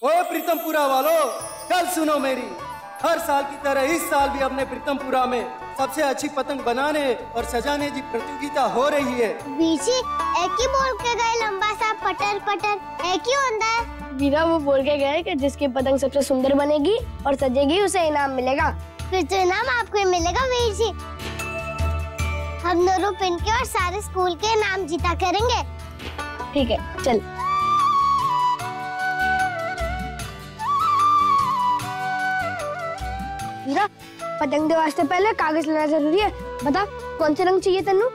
ओए प्रीतमपुरा वालों, कल सुनो मेरी। हर साल की तरह इस साल भी अपने प्रीतमपुरा में सबसे अच्छी पतंग बनाने और सजाने की प्रतियोगिता हो रही है। बीची एक ही बोल के गए लंबा सा पटर पटर एक ही होता है। वीरा वो बोल के गए कि जिसकी पतंग सबसे सुंदर बनेगी और सजेगी उसे इनाम मिलेगा। फिर तो इनाम आपको ही मिलेगा वीर जी। हम दोनों पिन के और सारे स्कूल के इनाम जीता करेंगे। ठीक है, चल। वीरा, पतंग के वास्ते पहले कागज लेना जरूरी है। बता कौन से रंग चाहिए तेनू?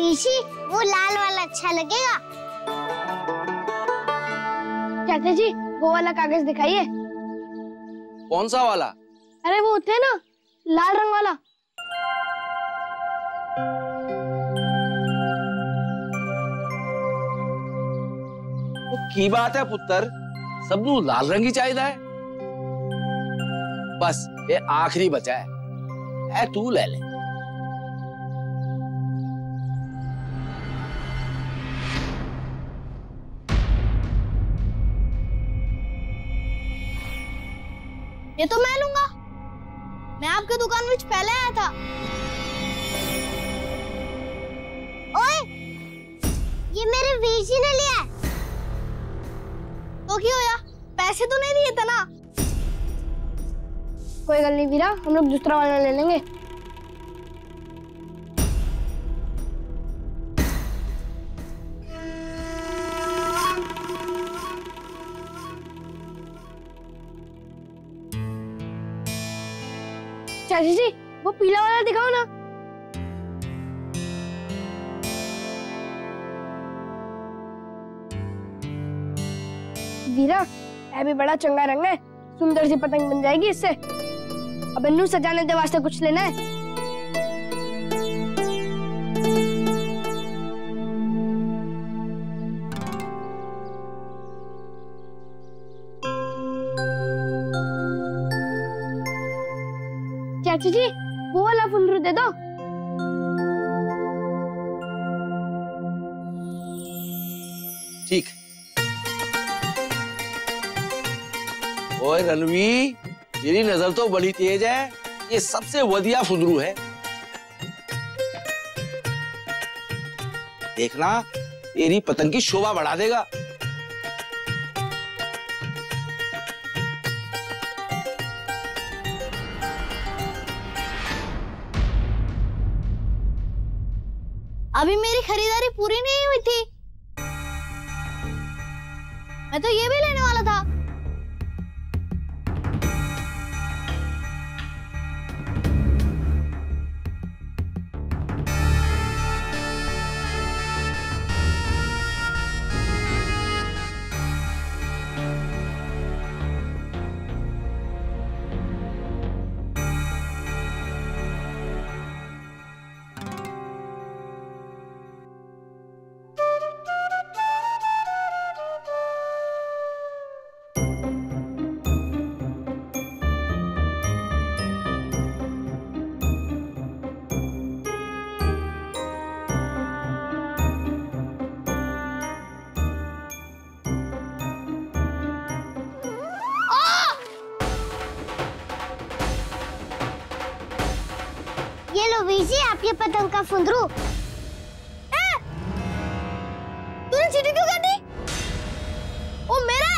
ऋषि, वो लाल वाला अच्छा लगेगा। चाचा जी, वो वाला कागज दिखाइए। कौन सा वाला? अरे वो थे ना, लाल रंग वाला। वो की बात है पुत्र, सबनू लाल रंग ही चाहिए है। बस ये आखिरी बचा है, तू ले ले। ये तो मैं लूंगा। मैं आपके दुकान में पहले आया था। ओए, ये मेरे वीर जी ने लिया है। तो क्या होया? पैसे तो नहीं दिए थे ना? कोई गल नहीं वीरा, हम लोग दूसरा वाला ले लेंगे। चाची जी, वो पीला वाला दिखाओ ना। वीरा, ये भी बड़ा चंगा रंग है, सुंदर सी पतंग बन जाएगी इससे। अब इन्नू सजाने दे वास्ते कुछ लेना है। चाची जी, वो वाला फुंदरू दे दो। ठीक। ओए रणवी, तेरी नजर तो बड़ी तेज है। ये सबसे वधिया फुंदरू है। देखना, तेरी पतंग की शोभा बढ़ा देगा। अभी मेरी खरीदारी पूरी नहीं हुई थी। मैं तो ये भी लेने वाला था। ये लो वीजी, आपके पतंग का फुंदरू। तूने चीटी क्यों कर दी? वो मेरा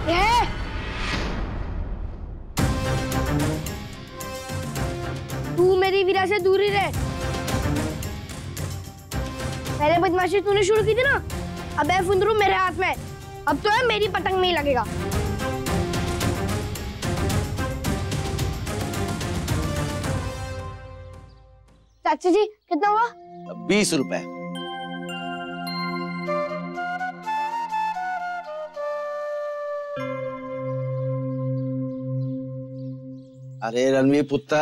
है। तू मेरी वीरा से दूर ही रह। पहले बदमाशी तूने शुरू की थी ना, अब ये फुंदरू मेरे हाथ में। अब तो है मेरी पतंग में ही लगेगा। चाचा जी, कितना हुआ? 20 रुपए। अरे रणवीर पुत्र,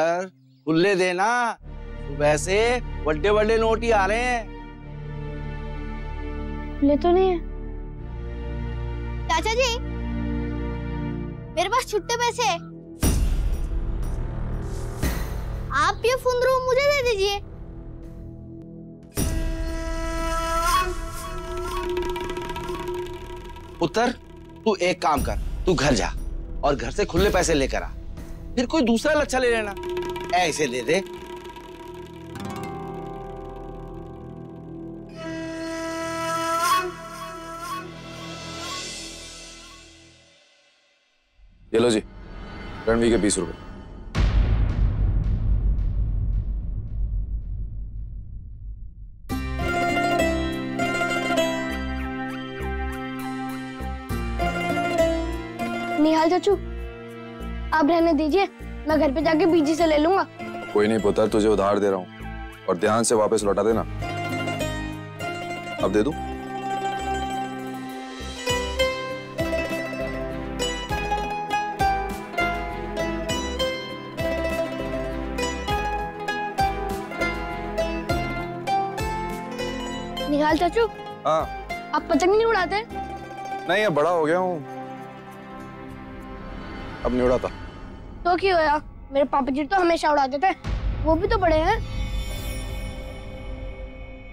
खुले देना। सुबह से बड़े बड़े नोट ही आ रहे हैं। खुले तो नहीं है। चाचा जी, मेरे पास छुट्टे पैसे हैं। आप ये फुंदरू मुझे दे दीजिए। पुत्र, तू एक काम कर, तू घर जा और घर से खुले पैसे लेकर आ, फिर कोई दूसरा लच्छा ले लेना। ऐसे दे दे। ये लो जी, रणवीर के 20 रुपए। निहाल चाचू, आप रहने दीजिए, मैं घर पे जाके बीजी से ले लूंगा। कोई नहीं पुत्र, तुझे उधार दे रहा हूँ और ध्यान से वापस लौटा देना। अब दे दूं? निहाल चाचू, हाँ। आप पतंग नहीं उड़ाते? नहीं, अब बड़ा हो गया हूँ, अब नहीं उड़ाता। तो क्यों होया? मेरे पापा जी तो हमेशा उड़ाते थे, वो भी तो बड़े हैं।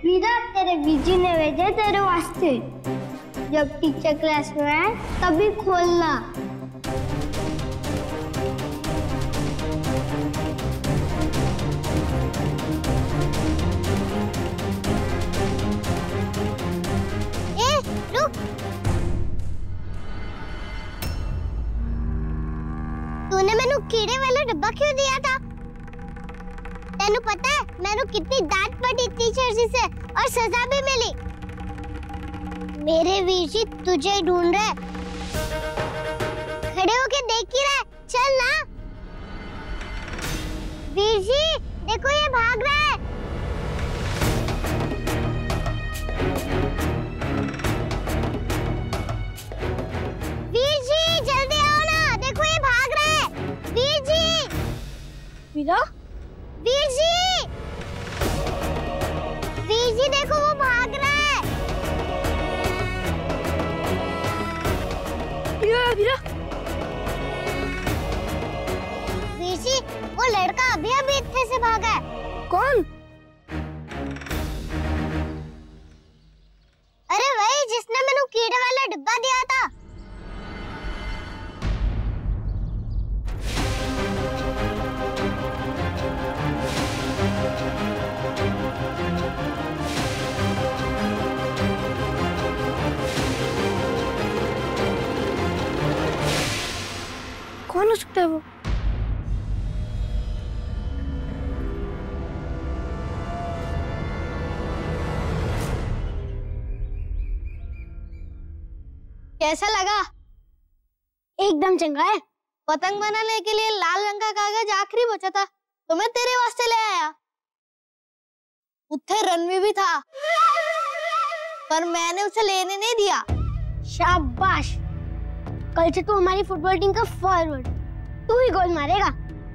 वीरा, तेरे बीजी ने भेजे तेरे वास्ते। जब टीचर क्लास में आए तभी खोलना। तूने मैनू कीड़े वाला डब्बा क्यों दिया था? तेनू पता है मैनू कितनी डांट पड़ी टीचर जी से और सजा भी मिली। मेरे वीर जी तुझे ढूंढ रहे। खड़े होके देख ही रहे, चल ना। वीर जी देखो, ये भाग रहा है। वीर जी जल्दी आओ ना, देखो ये भाग रहा है। वीर जी। वीरा? वीर जी, वीर जी देखो वो भाग रहा है। वीरा, वीरा। वीर जी, वो लड़का अभी अभी इतने से भागा है। कौन? अरे वही जिसने मैंने कीड़े वाला डिब्बा दिया था। कौन हो सकता है वो? कैसा लगा? एकदम चंगा है। पतंग बनाने के लिए लाल रंग का कागज आखिरी बचा था, तो मैं तेरे वास्ते ले आया। उत्थे रणवीर भी था, पर मैंने उसे लेने नहीं दिया। शाबाश, कल से तू हमारी फुटबॉल टीम का फॉरवर्ड, तू ही गोल मारेगा।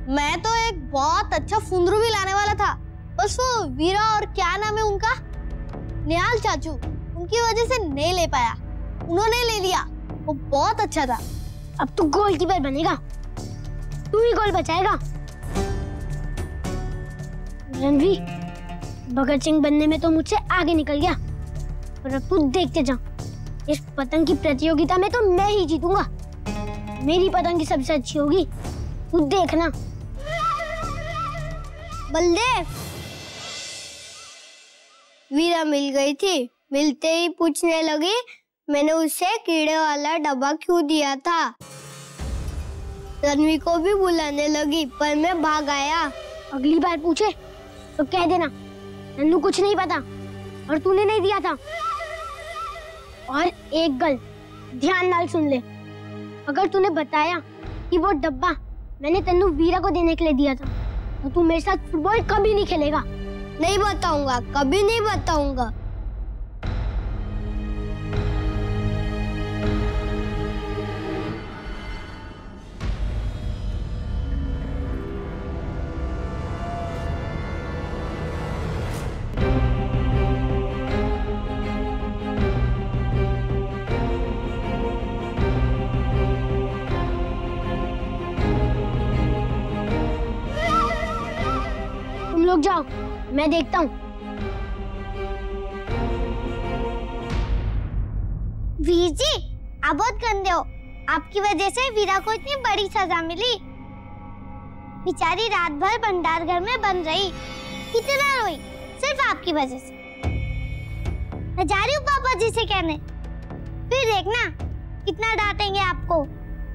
मैं तो एक बहुत अच्छा फुंदरू भी लाने वाला था, बस वो वीरा और क्या नाम है उनका, निहाल चाचू, उनकी वजह से नहीं ले पाया। उन्होंने ले लिया, वो बहुत अच्छा था। अब तू गोलकीपर बनेगा, तू ही गोल बचाएगा। रणवीर, भगत सिंह बनने में तो मुझसे आगे निकल गया, पर अब तू देखते जा, इस पतंग की प्रतियोगिता में तो मैं ही जीतूंगा। मेरी पतंग की सबसे अच्छी होगी, तू देखना। बलदेव, वीरा मिल गई थी, मिलते ही पूछने लगी मैंने उसे कीड़े वाला डब्बा क्यों दिया था। रणवीर को भी बुलाने लगी, पर मैं भाग आया। अगली बार पूछे तो कह देना नन्नू कुछ नहीं पता और तूने नहीं दिया था। और एक गल ध्यान नाल सुन ले, अगर तूने बताया कि वो डब्बा मैंने तन्नू वीरा को देने के लिए दिया था, तो तू मेरे साथ फुटबॉल कभी नहीं खेलेगा। नहीं बताऊंगा, कभी नहीं बताऊंगा। रुक जाओ, मैं देखता हूँ। वीर जी, आप बहुत गंदे हो। आपकी वजह से वीरा को इतनी बड़ी सजा मिली। बेचारी रात भर भंडार घर में बंद रही, कितना रोई, सिर्फ आपकी वजह से। मैं जा रही हूँ पापा जी से कहने, फिर देखना कितना डांटेंगे आपको।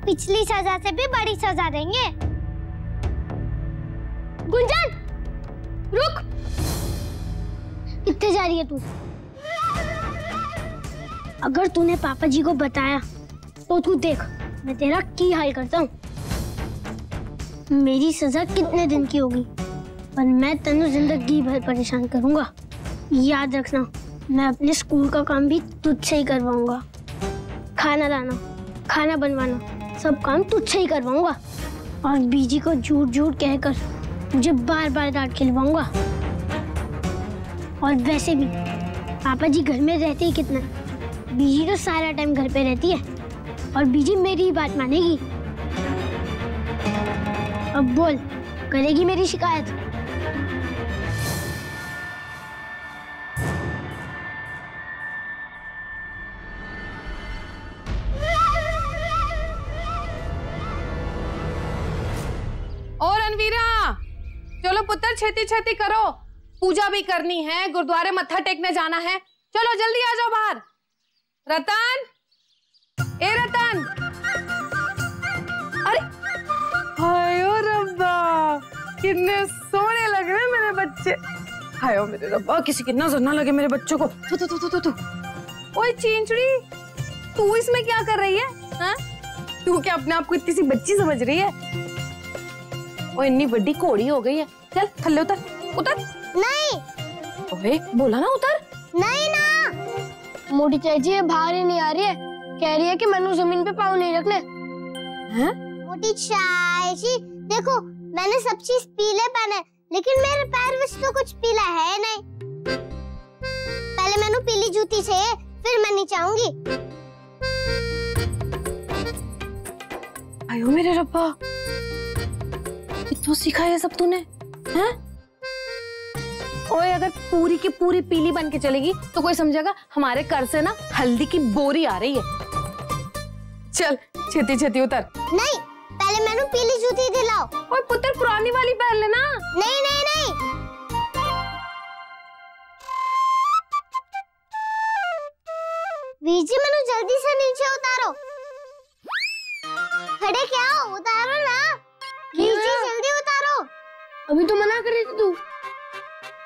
पिछली सजा से भी बड़ी सजा देंगे। गुंजन, रुक। कितने जा रही है तू? अगर तूने पापा जी को बताया तो तू देख मैं तेरा की हाल करता हूँ। मेरी सजा कितने दिन की होगी, पर मैं तेनू जिंदगी भर परेशान करूंगा। याद रखना, मैं अपने स्कूल का काम भी तुझसे ही करवाऊंगा। खाना लाना, खाना बनवाना, सब काम तुझसे ही करवाऊंगा। और बीजी को झूठ झूठ कहकर मुझे बार बार डांट खिलवाऊंगा। और वैसे भी पापा जी घर में रहते ही कितना, बीजी तो सारा टाइम घर पे रहती है और बीजी मेरी ही बात मानेगी। अब बोल, करेगी मेरी शिकायत? और अनवीरा, चलो पुत्र, छेती छेती करो, पूजा भी करनी है, गुरुद्वारे मत्था टेकने जाना है। चलो जल्दी आ जाओ बाहर। रतन, ए रतन, अरे हायो रब्बा, कितने सोने लग रहे हैं मेरे बच्चे। हायो मेरे रब्बा, किसी की नजर ना लगे मेरे बच्चों को। तू ओए चींचड़ी, तू इसमें क्या कर रही है? हाँ? तू क्या अपने आप को इतनी सी बच्ची समझ रही है? वो इतनी बड़ी घोड़ी हो गई है। चल थल्ले उतर, उतर। नहीं। ओए बोला ना उतर। नहीं ना। मोटी चाची ये बाहर ही नहीं आ रही है, कह रही है कि मैंने जमीन पे पाँव नहीं रखने। हैं? मोटी चाची, देखो मैंने सब चीज पीले पहने, लेकिन मेरे पैर में तो कुछ पीला है नहीं। पहले मैंने पीली जूती चाहिए, फिर मैं नीचे आऊंगी। आयो मेरे रब्बा, कितना सीखा है सब तूने? हैं? ओए अगर पूरी की पूरी पीली बन के चलेगी तो कोई समझेगा हमारे घर से ना हल्दी की बोरी आ रही है। चल छेती छेती उतर। नहीं, पहले मैंने पीली जूती दिलाओ। ओए पुत्र, पुरानी वाली पहन लेना। नहीं नहीं नहीं। वीर जी, मैंने जल्दी से नीचे उतारो। खड़े क्या हो, उतारो ना। वीर जी जल्दी उतारो। अभी तो मना कर रही थी तू।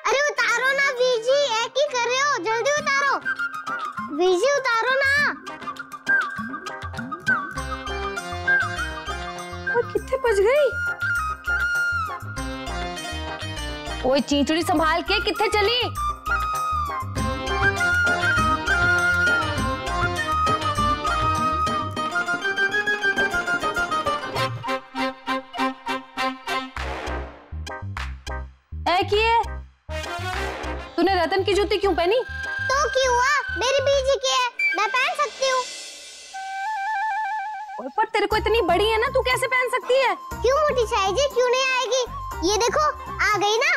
अरे उतारो ना वीर जी, एक ही कर रहे हो, जल्दी उतारो। वीर जी उतारो ना। और कितने बज गई? ओए चींचड़ी, संभाल के, कितने चली? तूने रतन की जूती क्यों पहनी? तो क्यों हुआ, मेरी बीजी की है, मैं पहन सकती हूँ। पर तेरे को इतनी बड़ी है ना, तू कैसे पहन सकती है? क्यों मोटी चाची जी, क्यों नहीं आएगी? ये देखो आ गई ना।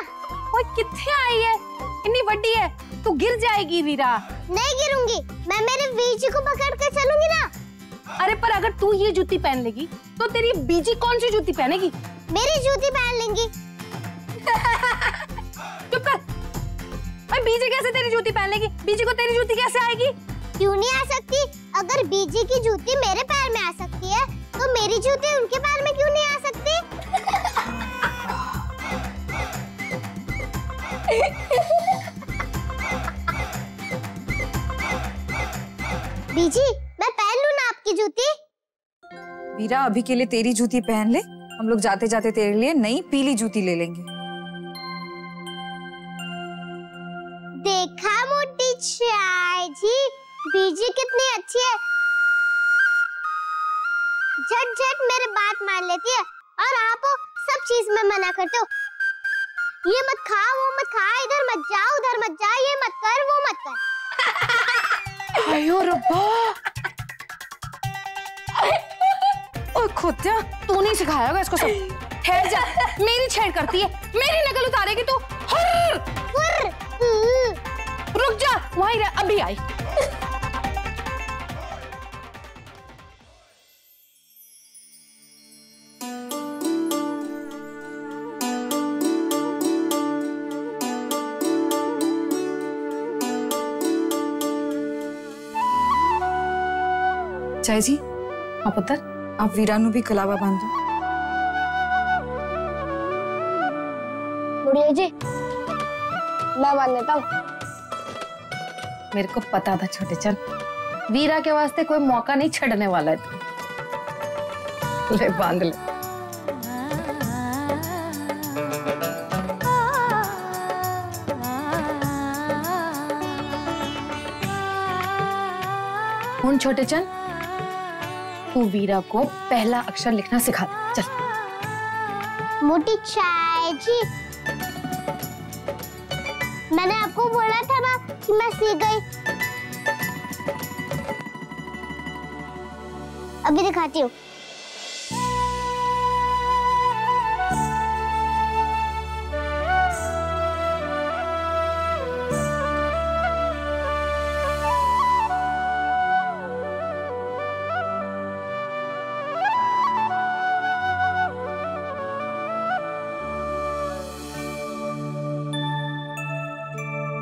ओए कितने आई है, इतनी बड़ी है, तू गिर जाएगी वीरा। नहीं गिरूंगी, मैं मेरे बीजी को पकड़ कर चलूंगी ना। अरे पर अगर तू ये जूती पहन लेगी तो तेरी बीजी कौन सी जूती पहनेगी? मेरी जूती पहन लेंगी। चुप कर। मैं बीजी कैसे तेरी जूती पहन लेगी? बीजी को तेरी जूती कैसे आएगी? क्यों नहीं आ सकती? अगर बीजी की जूती मेरे पैर में आ सकती है, तो मेरी जूती उनके पैर में क्यों नहीं आ सकती? बीजी, मैं पहन लूं ना आपकी जूती? वीरा, अभी के लिए तेरी जूती पहन ले, हम लोग जाते जाते तेरे लिए नई पीली जूती ले लेंगे। देखा मोटी चाची, बीजी कितनी अच्छी है, झट झट मेरे बात मान लेती है, और आप सब चीज में मना करते हो। ये मत खा, वो मत खा, इधर मत जा, उधर मत जा, ये मत कर, वो मत कर। आयो रब्बा, ओए खोत्या, तू नहीं सिखाया होगा इसको सब। ठहर जा, मेरी छेड़ करती है, मेरी नकल उतारेगी तू। रुक जा, वहीं रह, अभी आई। चाय जी, हाँ पुत्र, आप वीरानु भी कलावा बांध दो। बुढ़िया जी, मैं बांध देता हूँ। मेरे को पता था छोटे चंद, वीरा के वास्ते कोई मौका नहीं छड़ने वाला है तू। ले बांध ले। हुन छोटे चंद, तू वीरा को पहला अक्षर लिखना सिखा दे, चल। मोटी चाय जी, मैंने आपको बोला था ना कि मैं सीख गई। अभी दिखाती हूँ।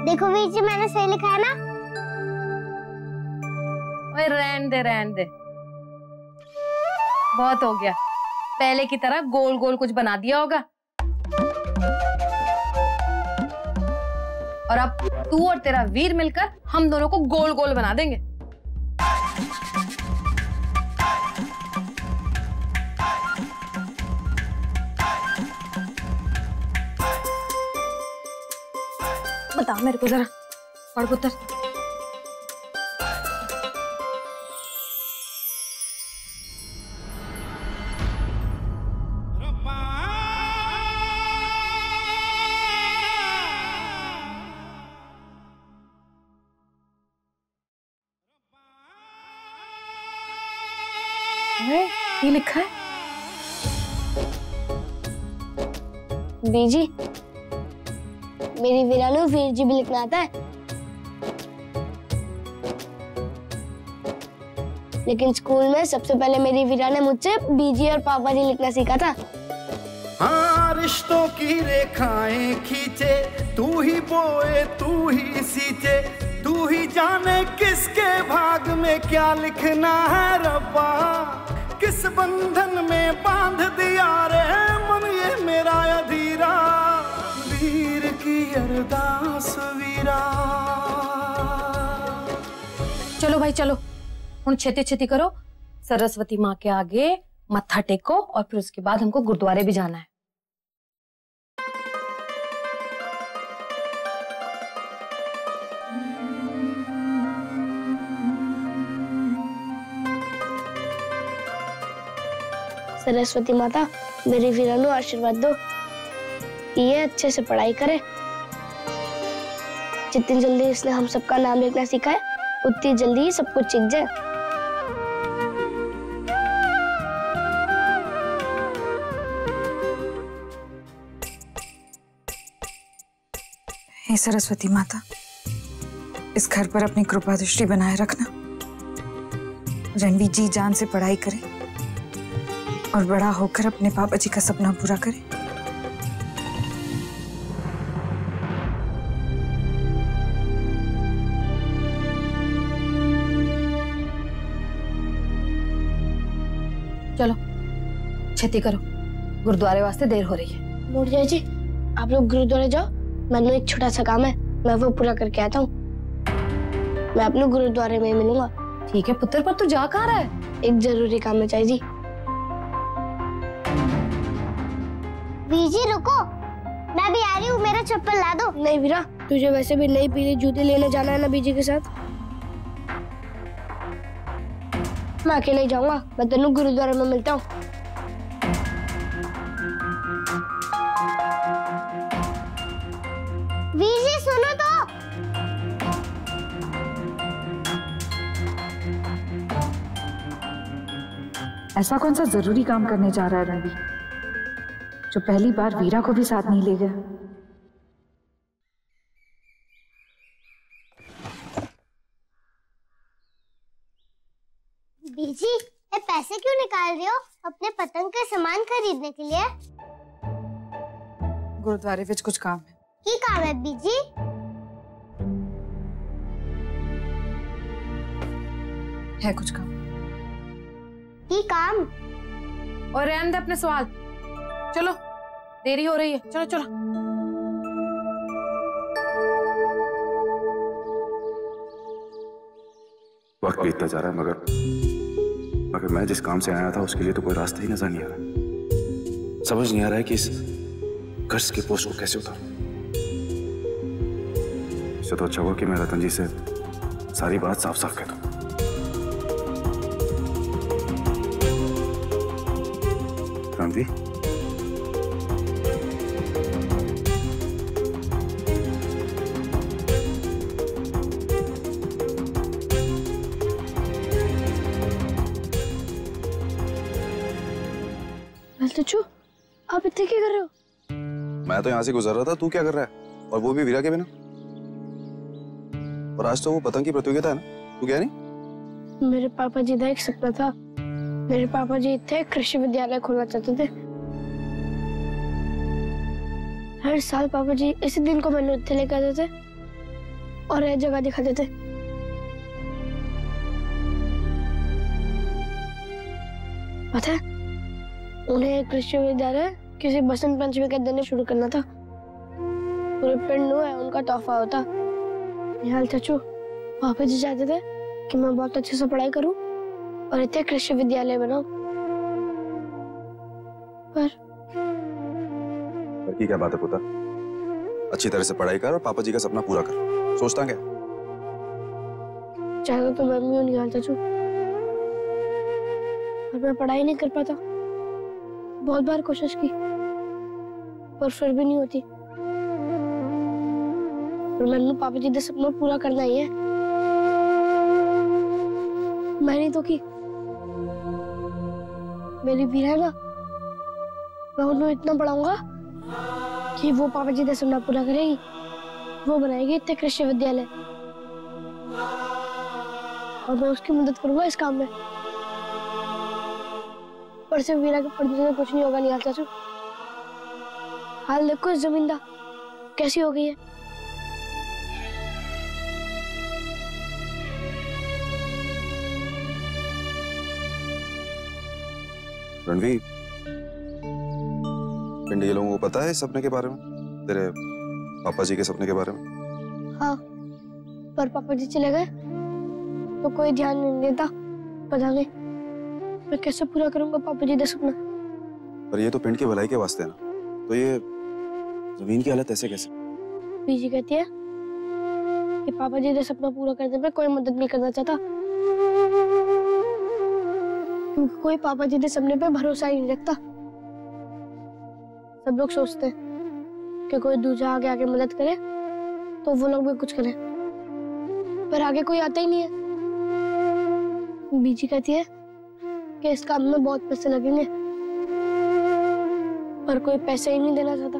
देखो वीर जी, मैंने सही लिखा है ना? ओए रहने दे, बहुत हो गया। पहले की तरह गोल गोल कुछ बना दिया होगा। और अब तू और तेरा वीर मिलकर हम दोनों को गोल गोल बना देंगे। बता मेरे को जरा, पढ़ पुत्र। ये लिखा है बीजी, मेरी वीरानु वीर जी भी लिखना आता है, लेकिन स्कूल में सबसे पहले मेरी वीरा ने मुझसे बीजी और पापा जी लिखना सीखा था। हाँ, रिश्तों की रेखाएं खींचे, तू ही बोए तू ही सींचे, तू ही जाने किसके भाग में क्या लिखना है रब्बा, किस बंधन में बांध दिया रे मन ये मेरा अधीरा, वीर की अरदास वीरा। चलो भाई चलो, हुन छेती छेती करो, सरस्वती माँ के आगे मत्था टेको और फिर उसके बाद हमको गुरुद्वारे भी जाना है। सरस्वती माता, मेरी वीरानु आशीर्वाद दो, ये अच्छे से पढ़ाई करे। जितनी जल्दी इसने हम सबका नाम लिखना सीखा है, उतनी जल्दी ही सब कुछ सीख जाए। हे सरस्वती माता, इस घर पर अपनी कृपा दृष्टि बनाए रखना। रणवीर जी जान से पढ़ाई करे और बड़ा होकर अपने पापा जी का सपना पूरा करे। चलो छेती करो, गुरुद्वारे वास्ते देर हो रही है। मुर्जा जी, आप लोग गुरुद्वारे जाओ, मैंने एक छोटा सा काम है, मैं वो पूरा करके आता हूँ। मैं अपने गुरुद्वारे में ही मिलूंगा। ठीक है पुत्र, पर तू जा कहाँ रहा है? एक जरूरी काम है चाय जी। बीजी रुको, मैं भी आ रही हूँ, मेरा चप्पल ला दो। नहीं वीरा, तुझे वैसे भी नई पीली जूते लेने जाना है ना बीजी के साथ। मैं अकेले ही जाऊंगा, मैं तेनू गुरुद्वारे में मिलता हूँ। बीजी सुनो तो। ऐसा कौन सा जरूरी काम करने जा रहा है रणवीर, जो पहली बार वीरा को भी साथ नहीं ले गया? बीजी, ये पैसे क्यों निकाल रहे हो अपने पतंग के सामान खरीदने के लिए? गुरुद्वारे विच कुछ काम है। की काम है बीजी? है कुछ काम। की काम? और रहने दे अपने सवाल, चलो देरी हो रही है, चलो चलो। वक्त बीतता जा रहा है मगर मैं जिस काम से आया था उसके लिए तो कोई रास्ता ही नजर नहीं आ रहा। समझ नहीं आ रहा है कि इस कर्ज के बोझ को कैसे उतारूं। इससे तो अच्छा हुआ कि मैं रतन जी से सारी बात साफ साफ कह दूं। रणवी, चचू, आप इतने क्या कर रहे हो? मैं तो यहाँ से गुजर रहा था, तू क्या कर रहा है? और वो भी वीरा के बिना। और आज तो वो पतंग की प्रतियोगिता है ना, तू गया नहीं? मेरे पापा जी का एक सपना था। मेरे पापा जी थे कृषि विद्यालय खोलना चाहते थे। हर साल पापा जी इसी दिन को मैंने उत्थे लेकर आते थे और यह जगह दिखाते थे। पता है, उन्हें कृषि विद्यालय किसी बसंत पंचमी के दिन शुरू करना था। पूरे पिंड में उनका तोहफा होता। निहाल चाचू, पापा जी चाहते थे कि मैं बहुत अच्छे से पढ़ाई करूं और इतने कृषि विद्यालय बनाऊं। पर की क्या बात है पुत्र? अच्छी तरह से पढ़ाई कर और पापा जी का सपना पूरा कर। सोचता क्या? चाहता तो मैं भी निहाल चाचू, पर मैं पढ़ाई नहीं कर पाता। बहुत बार कोशिश की पर फिर भी नहीं होती। और मैंने पापा जी का सपना पूरा करना ही है। मैंने तो की मेरी वीरा है ना, मैं उन्हें इतना पढ़ाऊंगा कि वो पापा जी का सपना पूरा करेगी। वो बनाएगी इतने कृषि विद्यालय और मैं उसकी मदद करूंगा इस काम में। पर सिर्फ वीरा के पढ़ने से कुछ नहीं होगा निहाल चाचू। हाल देखो इस जमीन का कैसी हो गई है। रणवीर, पिंड के लोगों को पता है इस सपने के बारे में, तेरे पापा जी के सपने के बारे में? हाँ, पर पापा जी चले गए तो कोई ध्यान नहीं देता। पता नहीं मैं कैसे पूरा करूंगा पापा जी का सपना। पर ये तो पिंड की भलाई के वास्ते है ना, तो ये जमीन की हालत ऐसे कैसे? बीजी कहती है कि पापा जी का सपना पूरा करने में कोई मदद नहीं करना चाहता, क्योंकि कोई पापा जी के सपने पे भरोसा ही नहीं रखता। सब लोग सोचते हैं कि कोई दूसरा आगे आगे मदद करे तो वो लोग भी कुछ करें, पर आगे कोई आता ही नहीं है। बीजी कहती है कि इस काम में बहुत पैसे लगेंगे, पर कोई पैसे ही नहीं देना चाहता।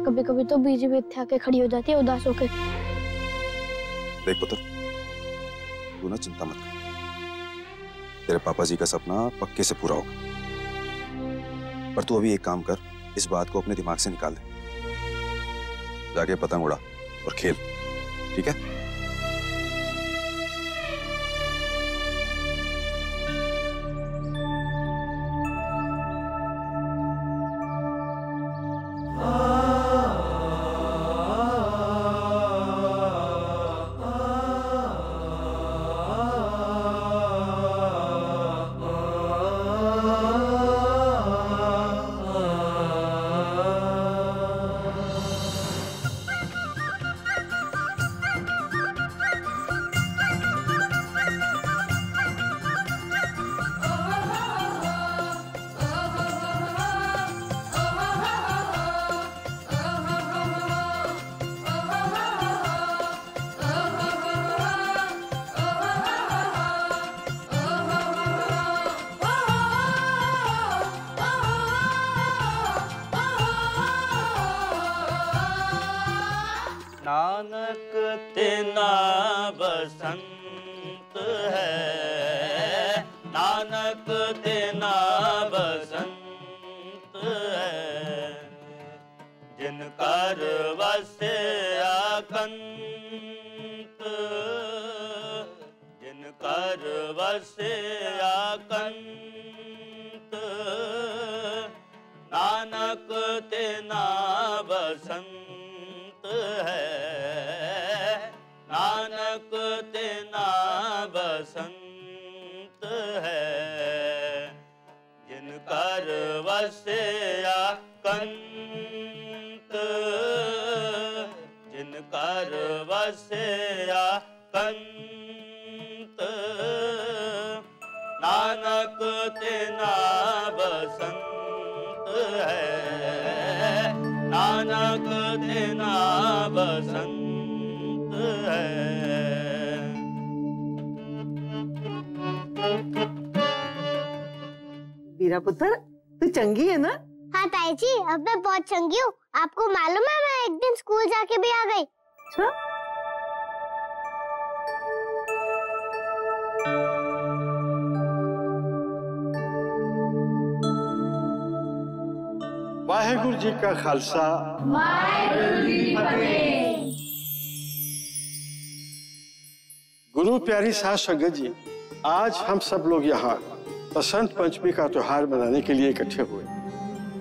कभी कभी तो बीजी भी इत्थे आके खड़ी हो जाती है उदास होकर। देख पुत्र, तू ना चिंता मत कर, तेरे पापा जी का सपना पक्के से पूरा होगा। पर तू अभी एक काम कर, इस बात को अपने दिमाग से निकाल दे, जाके पतंग उड़ा और खेल, ठीक है? तेना बसंत है, जिनकर वसे आकंत, जिनकर वसे आकंत, नानक तेना बसंत है, नानक तेना बसंत है, जिनकर वसे आकंत, जिनकर वसे आकंत, नानक तेना बसंत है, नानक तेना बसंत है। वीरा पुत्र, तू चंगी है ना? हाँ ताई जी, अब मैं बहुत चंगी हूँ। आपको मालूम है मैं एक दिन स्कूल जाके भी आ गई। अच्छा? वाहेगुरु जी का खालसा, वाहेगुरु जी की फतेह। गुरु प्यारी साध संगत जी, आज हम सब लोग यहाँ बसंत पंचमी का त्योहार मनाने के लिए इकट्ठे हुए।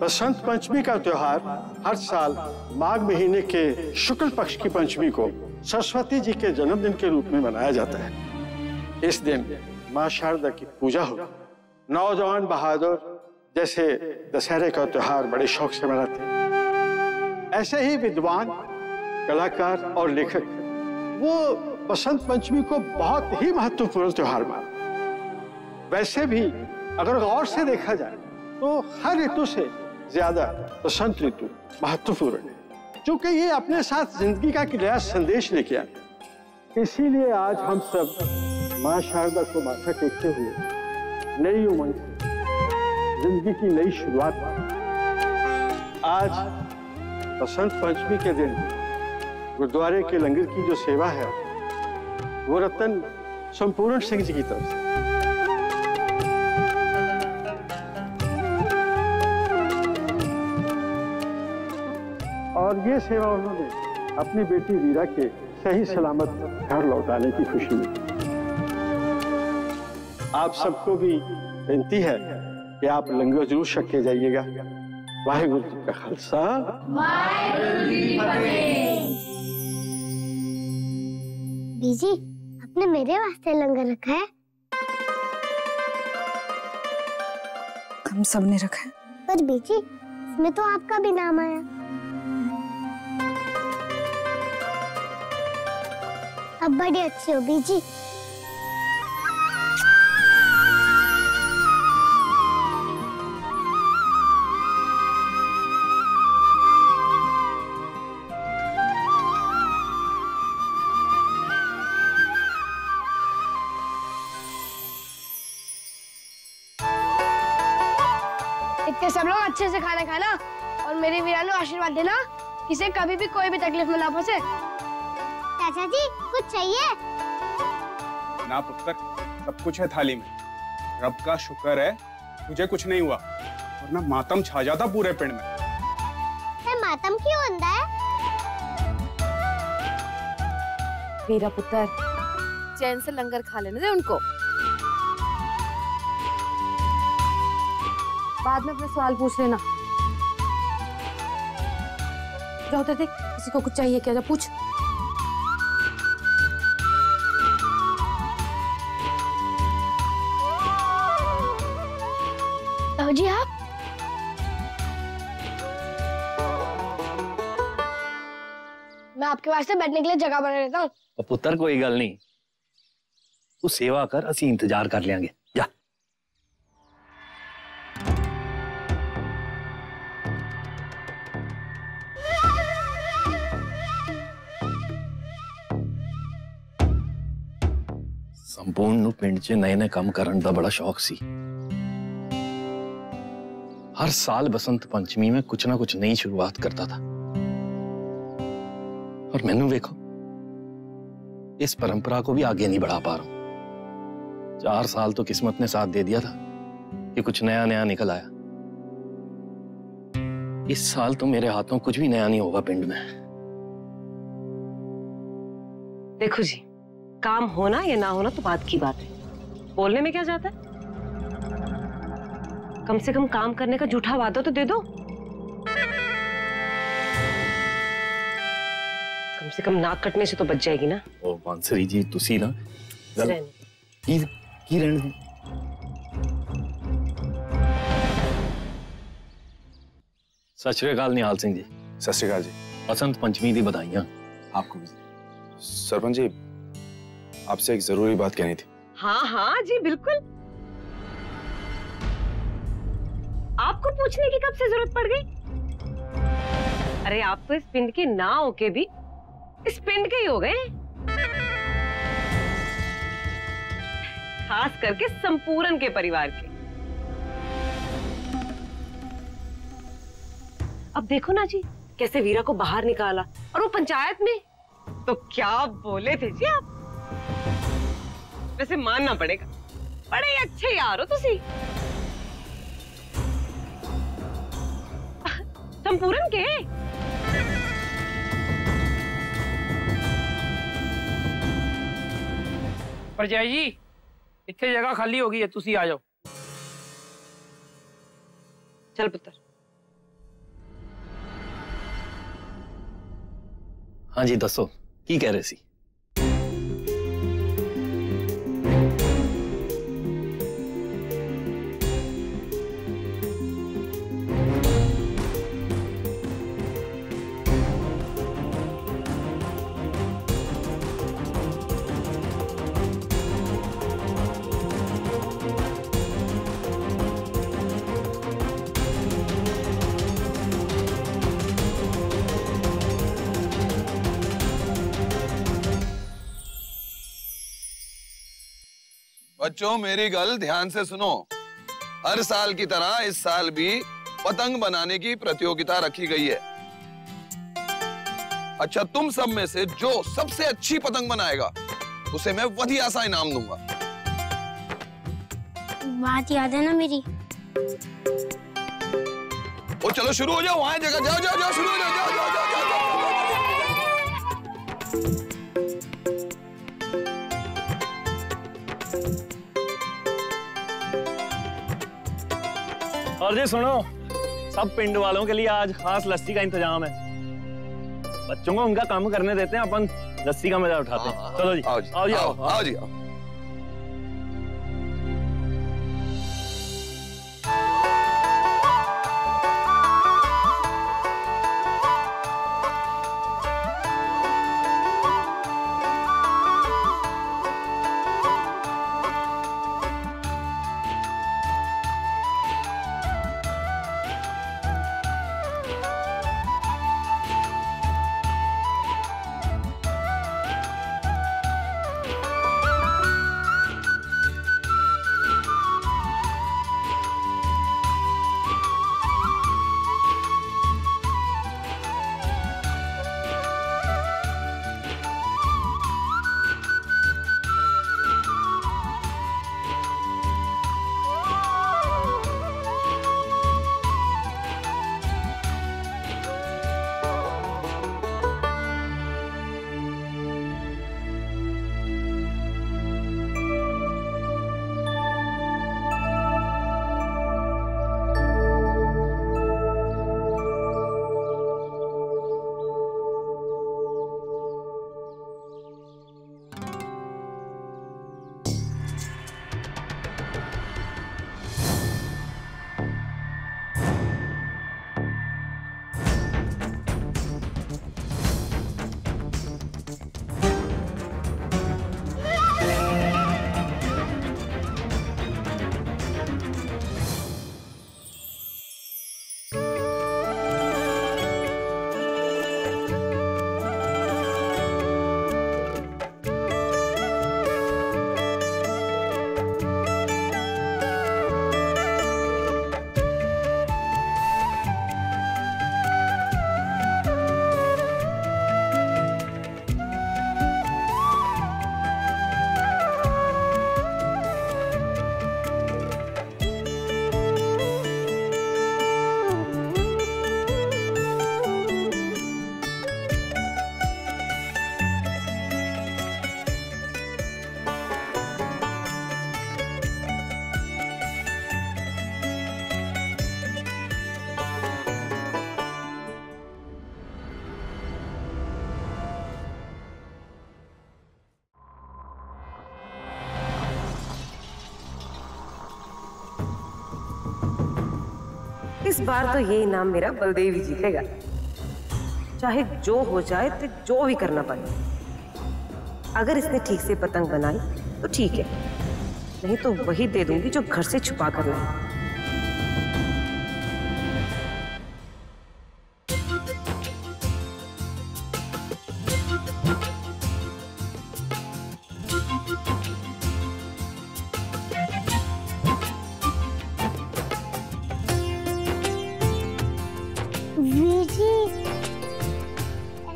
बसंत पंचमी का त्योहार हर साल माघ महीने के शुक्ल पक्ष की पंचमी को सरस्वती जी के जन्मदिन के रूप में मनाया जाता है। इस दिन माँ शारदा की पूजा होती है। नौजवान बहादुर जैसे दशहरे का त्योहार बड़े शौक से मनाते हैं, ऐसे ही विद्वान, कलाकार और लेखक वो बसंत पंचमी को बहुत ही महत्वपूर्ण त्योहार मानते। वैसे भी अगर गौर से देखा जाए तो हर ऋतु से ज्यादा बसंत ऋतु महत्वपूर्ण है, क्योंकि ये अपने साथ जिंदगी का एक नया संदेश लेके आए। इसीलिए आज हम सब माँ शारदा को माथा टेकते हुए नई उमंग, जिंदगी की नई शुरुआत। आज बसंत पंचमी के दिन गुरुद्वारे के लंगर की जो सेवा है वो रतन संपूर्ण सिंह जी की तरफ से। और ये सेवा उन्होंने अपनी बेटी वीरा के सही सलामत घर लौटाने की खुशी में। आप सबको भी विनती है कि आप लंगर जरूर छक के जाइएगा। वाहेगुरु जी का खालसा, वाहेगुरु जी की फतेह। बीजी, आपने मेरे वास्ते लंगर रखा है? हम सब ने रखा है। पर बीजी, इसमें तो आपका भी नाम आया। अब बड़ी अच्छी हो बीजी। इतने सब लोग अच्छे से खाना खाना और मेरे वीरा को आशीर्वाद देना, किसे कभी भी कोई भी तकलीफ में ना फंसे। चाचा जी, कुछ चाहिए? ना पुत्र, सब कुछ है थाली में। रब का शुक्र है मुझे कुछ नहीं हुआ, वरना मातम छा जाता पूरे पिंड में। मातम क्यों होता है? वीरा पुत्र, चैन से लंगर खा लेने दे उनको। बाद में अपने सवाल पूछ लेना। जाओ देख, किसी को कुछ चाहिए क्या? जा पूछ। जी आप? मैं आपके वास्ते बैठने के लिए जगह बना लेता हूँ। पुत्र कोई गल नहीं, तू सेवा कर, असी इंतजार कर लेंगे। जा। संपूर्ण पिंड च नए नए काम करने का बड़ा शौक सी। हर साल बसंत पंचमी में कुछ ना कुछ नई शुरुआत करता था, और मैनू देखो इस परंपरा को भी आगे नहीं बढ़ा पा रहा हूं। 4 साल तो किस्मत ने साथ दे दिया था कि कि कुछ नया नया निकल आया। इस साल तो मेरे हाथों कुछ भी नया नहीं होगा पिंड में। देखो जी, काम होना या ना होना तो बात की बात है, बोलने में क्या जाता है। कम से कम काम करने का झूठा वादा तो दे दो। कम से कम नाक कटने से तो बच जाएगी ना। ओ मानसरी जी, तुसी ना की रहने दी। सत श्री अकाल निहाल सिंह जी। सत श्री अकाल जी। बसंत पंचमी दी बधाइयां। आपको भी। सरपंच जी, आपसे एक जरूरी बात कहनी थी। हाँ हाँ जी बिल्कुल। आपको पूछने की कब से जरूरत पड़ गई? अरे आप तो इस पिंड के ना होके भी इस पिंड के ही हो गए, खास करके संपूर्ण के परिवार के। अब देखो ना जी, कैसे वीरा को बाहर निकाला, और वो पंचायत में तो क्या बोले थे जी आप। वैसे मानना पड़ेगा, बड़े अच्छे यार हो तुसी। संपूर्ण के परजाई जी, इतने जगह खाली होगी है, तुसी आ जाओ। चल पुत्र। हाँ जी दसो, की कह रहे सी? बच्चों, मेरी गल ध्यान से सुनो। हर साल की तरह इस साल भी पतंग बनाने की प्रतियोगिता रखी गई है। अच्छा, तुम सब में से जो सबसे अच्छी पतंग बनाएगा उसे मैं बढ़िया सा इनाम दूंगा। बात याद है ना मेरी? ओ चलो शुरू हो जाओ, वहां जगह जाओ जाओ जाओ, शुरू हो जाओ, जाओ जाओ जाओ जाओ, जाओ। और जी सुनो, सब पिंड वालों के लिए आज खास लस्सी का इंतजाम है। बच्चों को उनका काम करने देते हैं, अपन लस्सी का मजा उठाते हैं। चलो जी, आओ जी, आओ जी, आओ। इस बार तो ये इनाम मेरा बलदेव ही जीतेगा, चाहे जो हो जाए तो जो भी करना पड़े। अगर इसने ठीक से पतंग बनाई तो ठीक है, नहीं तो वही दे दूंगी जो घर से छुपा कर लाई।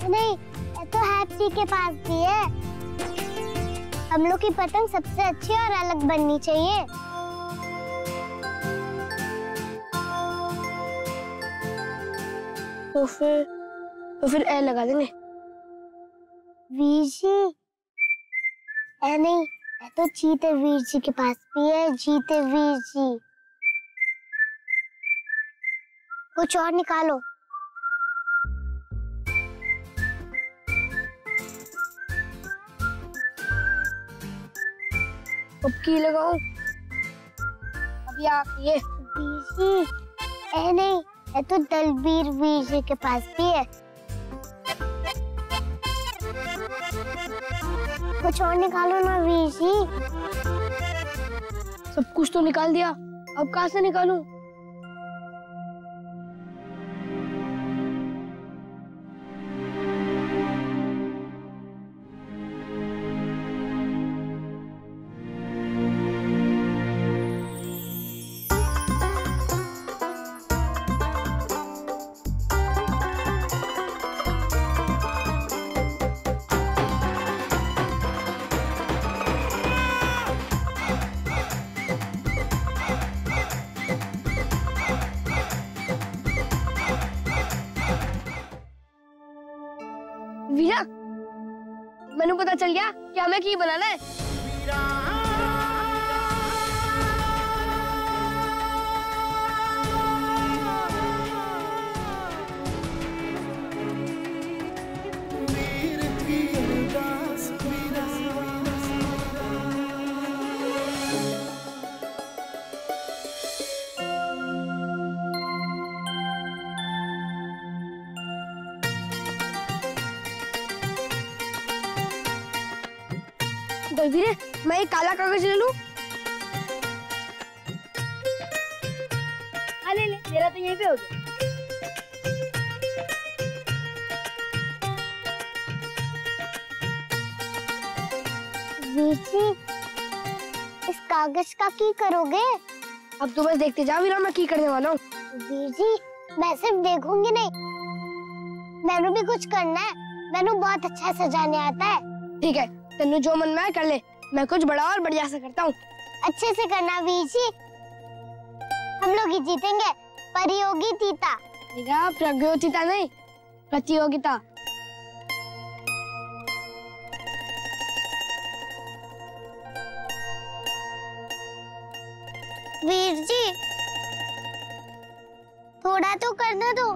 नहीं, तो हैप्पी के पास भी है। हम लोग की पतंग सबसे अच्छी और अलग बननी चाहिए। तो फिर ए लगा देंगे। वीर जी, ए नहीं, ए तो जीते वीर जी के पास भी है। जीते वीर जी, कुछ और निकालो। अब की लगाऊं? अभी आप ये वीर जी, ए नहीं, ए तो दलबीर वीर जी के पास भी है। कुछ और निकालो ना वीर जी। सब कुछ तो निकाल दिया, अब कहाँ से निकालूं? वीरा, मैंने पता चल गया कि हमें की बनाना है। दलबीर, मैं एक काला कागज ले लूं? हाँ ले ले, मेरा तो यहीं पे हो गया। वीर जी, इस कागज का की करोगे? अब तो बस देखते जा वीरा, मैं की करने वाला हूँ। वीर जी, मैं सिर्फ देखूंगी नहीं, मैंने भी कुछ करना है। मैंने बहुत अच्छा सजाने आता है। ठीक है, तेनू जो मन में कर ले, मैं कुछ बड़ा और बढ़िया से करता हूँ। अच्छे से करना वीर जी, हम लोग ही जीतेंगे। प्रतियोगिता, प्रतियोगिता नहीं, प्रतियोगिता। वीर जी, थोड़ा तो करना दो।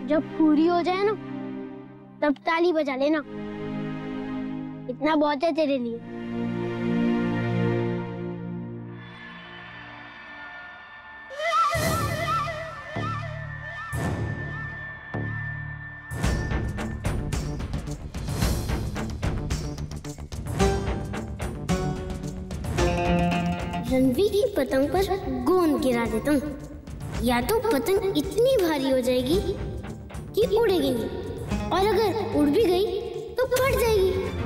जब पूरी हो जाए ना, तब ताली बजा लेना। इतना बहुत है तेरे लिए। रणवीर की पतंग पर गोंद गिरा देता हूँ, या तो पतंग इतनी भारी हो जाएगी कि उड़ेगी नहीं, और अगर उड़ भी गई तो फट जाएगी।